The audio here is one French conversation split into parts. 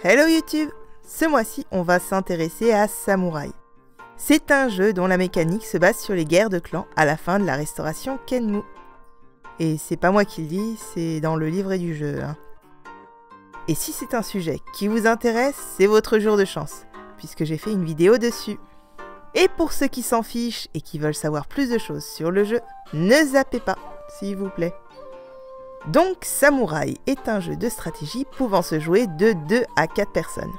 Hello YouTube! Ce mois-ci, on va s'intéresser à Samouraï. C'est un jeu dont la mécanique se base sur les guerres de clans à la fin de la restauration Kenmu. Et c'est pas moi qui le dis, c'est dans le livret du jeu. Et si c'est un sujet qui vous intéresse, c'est votre jour de chance, puisque j'ai fait une vidéo dessus. Et pour ceux qui s'en fichent et qui veulent savoir plus de choses sur le jeu, ne zappez pas, s'il vous plaît. Donc, Samouraï est un jeu de stratégie pouvant se jouer de 2 à 4 personnes.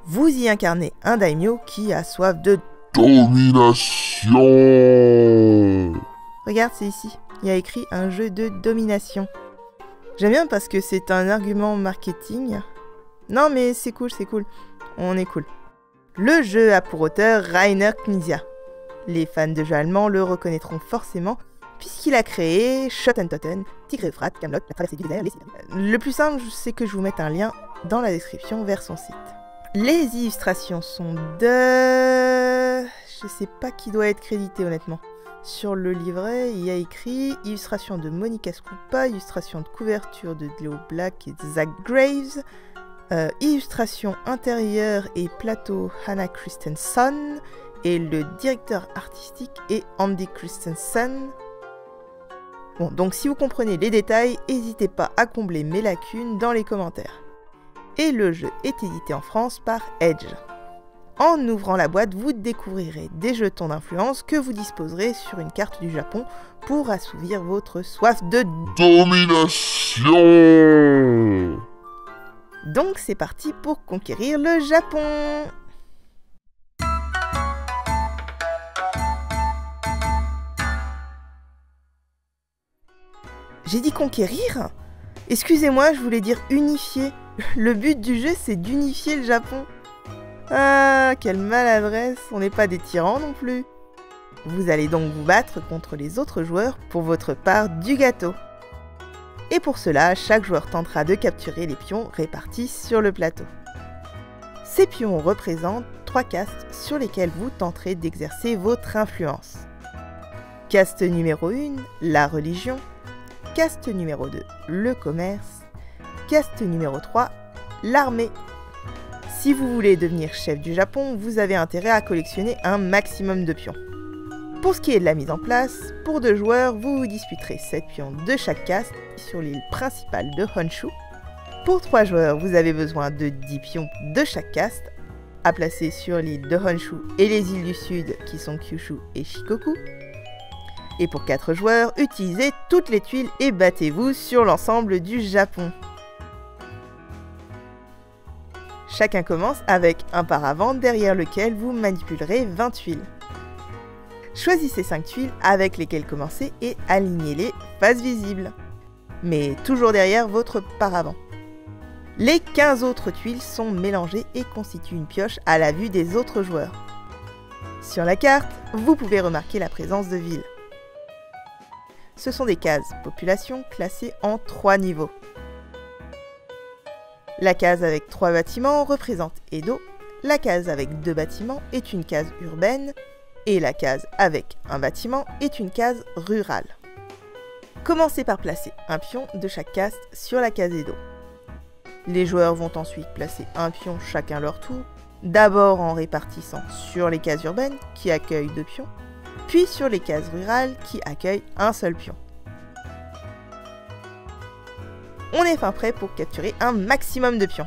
Vous y incarnez un daimyo qui a soif de domination. Regarde, c'est ici. Il y a écrit un jeu de domination. J'aime bien parce que c'est un argument marketing. Non mais c'est cool, on est cool. Le jeu a pour auteur Rainer Knizia. Les fans de jeux allemands le reconnaîtront forcément puisqu'il a créé Schotten, Tigre Euphrates, Camelot, La Traversée du désert, les... Le plus simple, c'est que je vous mette un lien dans la description vers son site. Les illustrations sont de... Je sais pas qui doit être crédité honnêtement. Sur le livret, il y a écrit illustration de Monica Scrupa, illustration de couverture de Leo Black et de Zach Graves, illustration intérieure et plateau Hannah Christensen, et le directeur artistique est Andy Christensen. Bon, donc si vous comprenez les détails, n'hésitez pas à combler mes lacunes dans les commentaires. Et le jeu est édité en France par Edge. En ouvrant la boîte, vous découvrirez des jetons d'influence que vous disposerez sur une carte du Japon pour assouvir votre soif de domination. Donc c'est parti pour conquérir le Japon. J'ai dit conquérir? Excusez-moi, je voulais dire unifier. Le but du jeu, c'est d'unifier le Japon. Ah, quelle maladresse, on n'est pas des tyrans non plus. Vous allez donc vous battre contre les autres joueurs pour votre part du gâteau. Et pour cela, chaque joueur tentera de capturer les pions répartis sur le plateau. Ces pions représentent 3 castes sur lesquelles vous tenterez d'exercer votre influence. Caste numéro 1, la religion. Caste numéro 2, le commerce. Caste numéro 3, l'armée. Si vous voulez devenir chef du Japon, vous avez intérêt à collectionner un maximum de pions. Pour ce qui est de la mise en place, pour 2 joueurs, vous vous disputerez 7 pions de chaque caste sur l'île principale de Honshu. Pour 3 joueurs, vous avez besoin de 10 pions de chaque caste à placer sur l'île de Honshu et les îles du sud qui sont Kyushu et Shikoku. Et pour 4 joueurs, utilisez toutes les tuiles et battez-vous sur l'ensemble du Japon. Chacun commence avec un paravent derrière lequel vous manipulerez 20 tuiles. Choisissez 5 tuiles avec lesquelles commencer et alignez-les face visible, mais toujours derrière votre paravent. Les 15 autres tuiles sont mélangées et constituent une pioche à la vue des autres joueurs. Sur la carte, vous pouvez remarquer la présence de villes. Ce sont des cases population classées en 3 niveaux. La case avec 3 bâtiments représente Edo, la case avec 2 bâtiments est une case urbaine, et la case avec un bâtiment est une case rurale. Commencez par placer un pion de chaque caste sur la case Edo. Les joueurs vont ensuite placer un pion chacun leur tour, d'abord en répartissant sur les cases urbaines qui accueillent 2 pions, puis sur les cases rurales qui accueillent un seul pion. On est fin prêt pour capturer un maximum de pions.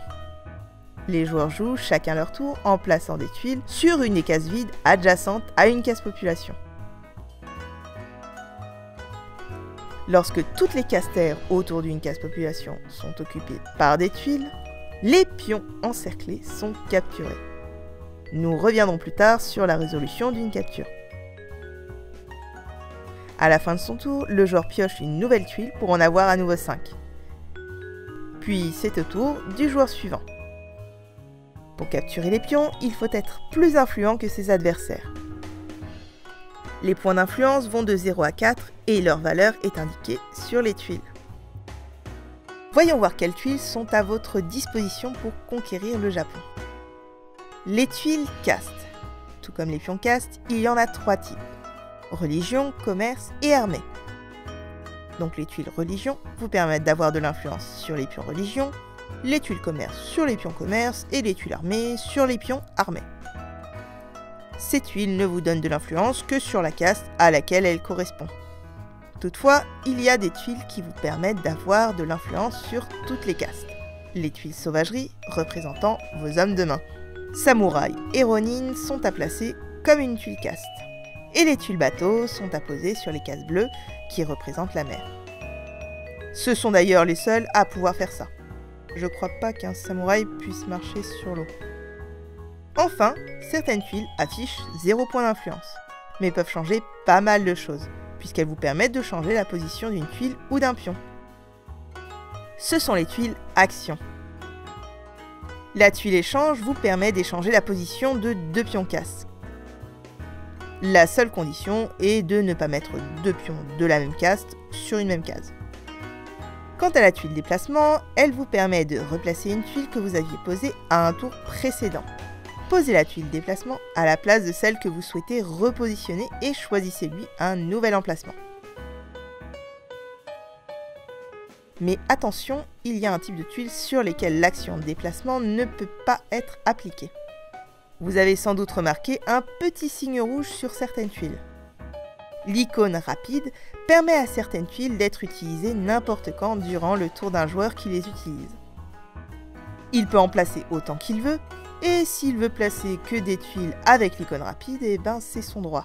Les joueurs jouent chacun leur tour en plaçant des tuiles sur une des cases vides adjacentes à une case population. Lorsque toutes les cases terres autour d'une case population sont occupées par des tuiles, les pions encerclés sont capturés. Nous reviendrons plus tard sur la résolution d'une capture. À la fin de son tour, le joueur pioche une nouvelle tuile pour en avoir à nouveau 5. Puis c'est au tour du joueur suivant. Pour capturer les pions, il faut être plus influent que ses adversaires. Les points d'influence vont de 0 à 4 et leur valeur est indiquée sur les tuiles. Voyons voir quelles tuiles sont à votre disposition pour conquérir le Japon. Les tuiles caste. Tout comme les pions caste, il y en a 3 types. Religion, commerce et armée. Donc les tuiles religion vous permettent d'avoir de l'influence sur les pions religion les tuiles commerce sur les pions commerce et les tuiles armées sur les pions armés. Ces tuiles ne vous donnent de l'influence que sur la caste à laquelle elles correspondent. Toutefois, il y a des tuiles qui vous permettent d'avoir de l'influence sur toutes les castes. Les tuiles sauvagerie représentant vos hommes de main. Samouraï et Ronin sont à placer comme une tuile caste. Et les tuiles bateaux sont à poser sur les cases bleues qui représentent la mer. Ce sont d'ailleurs les seuls à pouvoir faire ça. Je crois pas qu'un samouraï puisse marcher sur l'eau. Enfin, certaines tuiles affichent 0 point d'influence, mais peuvent changer pas mal de choses, puisqu'elles vous permettent de changer la position d'une tuile ou d'un pion. Ce sont les tuiles action. La tuile échange vous permet d'échanger la position de 2 pions castes. La seule condition est de ne pas mettre 2 pions de la même caste sur une même case. Quant à la tuile déplacement, elle vous permet de replacer une tuile que vous aviez posée à un tour précédent. Posez la tuile déplacement à la place de celle que vous souhaitez repositionner et choisissez-lui un nouvel emplacement. Mais attention, il y a un type de tuile sur lesquelles l'action déplacement ne peut pas être appliquée. Vous avez sans doute remarqué un petit signe rouge sur certaines tuiles. L'icône rapide permet à certaines tuiles d'être utilisées n'importe quand durant le tour d'un joueur qui les utilise. Il peut en placer autant qu'il veut, et s'il veut placer que des tuiles avec l'icône rapide, eh ben c'est son droit.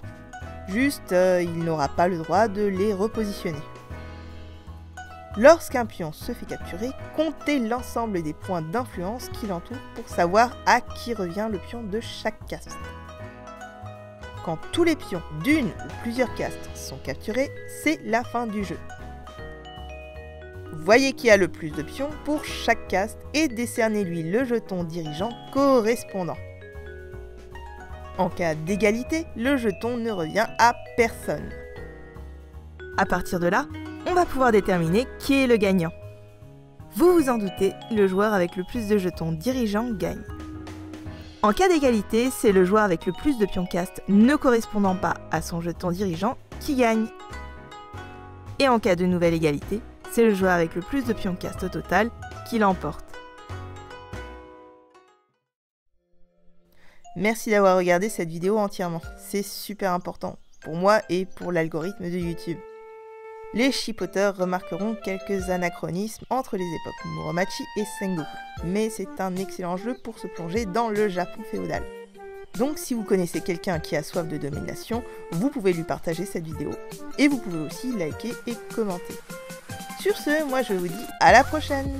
Juste, il n'aura pas le droit de les repositionner. Lorsqu'un pion se fait capturer, comptez l'ensemble des points d'influence qui l'entourent pour savoir à qui revient le pion de chaque caste. Quand tous les pions d'une ou plusieurs castes sont capturés, c'est la fin du jeu. Voyez qui a le plus de pions pour chaque caste et décernez-lui le jeton dirigeant correspondant. En cas d'égalité, le jeton ne revient à personne. À partir de là, on va pouvoir déterminer qui est le gagnant. Vous vous en doutez, le joueur avec le plus de jetons dirigeants gagne. En cas d'égalité, c'est le joueur avec le plus de pions castes ne correspondant pas à son jeton dirigeant qui gagne. Et en cas de nouvelle égalité, c'est le joueur avec le plus de pions castes au total qui l'emporte. Merci d'avoir regardé cette vidéo entièrement, c'est super important pour moi et pour l'algorithme de YouTube. Les chipoteurs remarqueront quelques anachronismes entre les époques Muromachi et Sengoku, mais c'est un excellent jeu pour se plonger dans le Japon féodal. Donc si vous connaissez quelqu'un qui a soif de domination, vous pouvez lui partager cette vidéo. Et vous pouvez aussi liker et commenter. Sur ce, moi je vous dis à la prochaine!